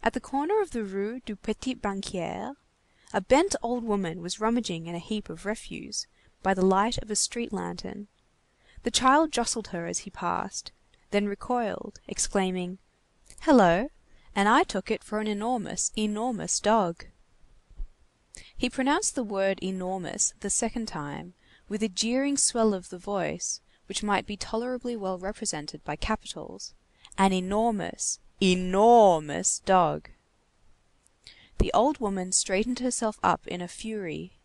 At the corner of the Rue du Petit Banquier, a bent old woman was rummaging in a heap of refuse by the light of a street lantern. The child jostled her as he passed, then recoiled, exclaiming: "Hello! And I took it for an enormous, enormous dog." He pronounced the word enormous the second time, with a jeering swell of the voice, which might be tolerably well represented by capitals. An enormous, enormous dog. The old woman straightened herself up in a fury.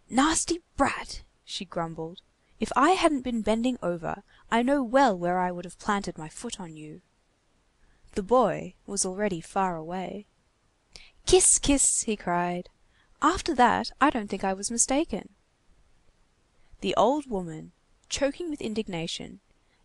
"Nasty brat!" she grumbled. "If I hadn't been bending over, I know well where I would have planted my foot on you." The boy was already far away. "Kiss, kiss!" he cried. "After that, I don't think I was mistaken." The old woman, choking with indignation,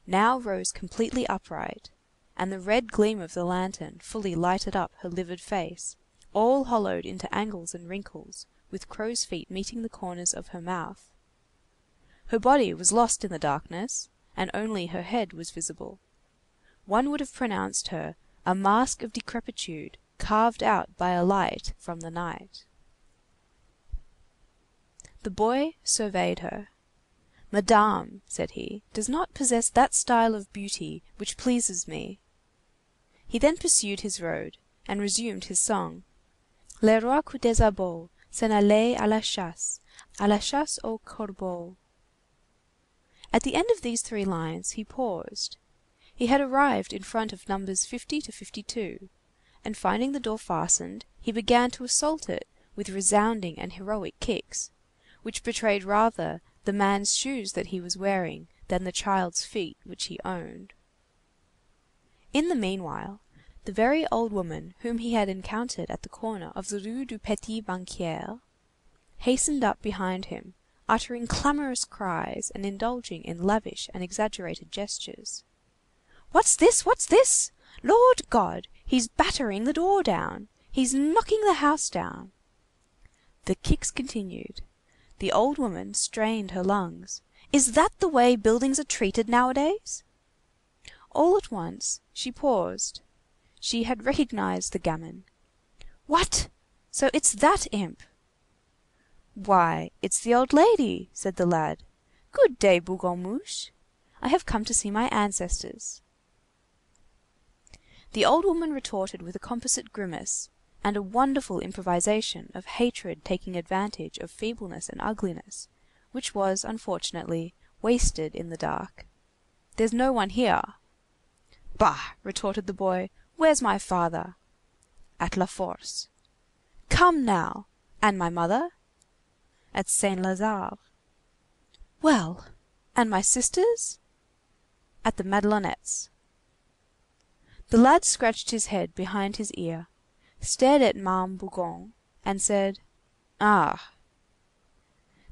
now rose completely upright, and the red gleam of the lantern fully lighted up her livid face, all hollowed into angles and wrinkles, with crow's feet meeting the corners of her mouth. Her body was lost in the darkness, and only her head was visible. One would have pronounced her a mask of decrepitude carved out by a light from the night. The boy surveyed her. "Madame," said he, "does not possess that style of beauty which pleases me." He then pursued his road, and resumed his song. "Le roi coup des sabots s'en allait à la chasse aux corbeaux." At the end of these 3 lines he paused. He had arrived in front of numbers 50 to 52, and finding the door fastened, he began to assault it with resounding and heroic kicks, which betrayed rather the man's shoes that he was wearing than the child's feet which he owned. In the meanwhile, the very old woman whom he had encountered at the corner of the Rue du Petit Banquier hastened up behind him, uttering clamorous cries and indulging in lavish and exaggerated gestures. "What's this? What's this? Lord God! He's battering the door down! He's knocking the house down!" The kicks continued. The old woman strained her lungs. "Is that the way buildings are treated nowadays?" All at once, she paused. She had recognized the gamin. "What! So it's that imp!" "Why, it's the old lady," said the lad. "Good day, Bougonmouche. I have come to see my ancestors." The old woman retorted with a composite grimace, and a wonderful improvisation of hatred taking advantage of feebleness and ugliness, which was, unfortunately, wasted in the dark. "There's no one here." "Bah!" retorted the boy. "Where's my father?" "At La Force." "Come now! And my mother?" "At Saint Lazare." "Well! And my sisters?" "At the Madelonettes." The lad scratched his head behind his ear, stared at Ma'am Bougon, and said, "Ah!"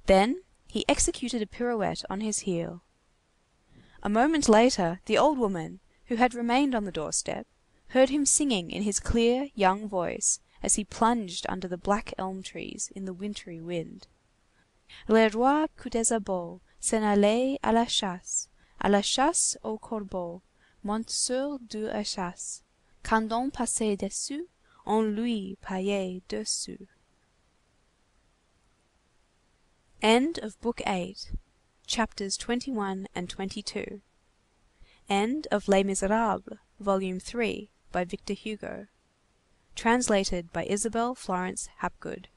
Then he executed a pirouette on his heel. A moment later, the old woman, who had remained on the doorstep, heard him singing in his clear, young voice as he plunged under the black elm trees in the wintry wind: "Le roi coup des sabots s'en allait à la chasse aux corbeaux, monte sur deux échasses. Quand on passait dessus, on lui payait 2 sous." End of Book 8, Chapters 21 and 22. End of Les Miserables, Volume 3, by Victor Hugo. Translated by Isabel Florence Hapgood.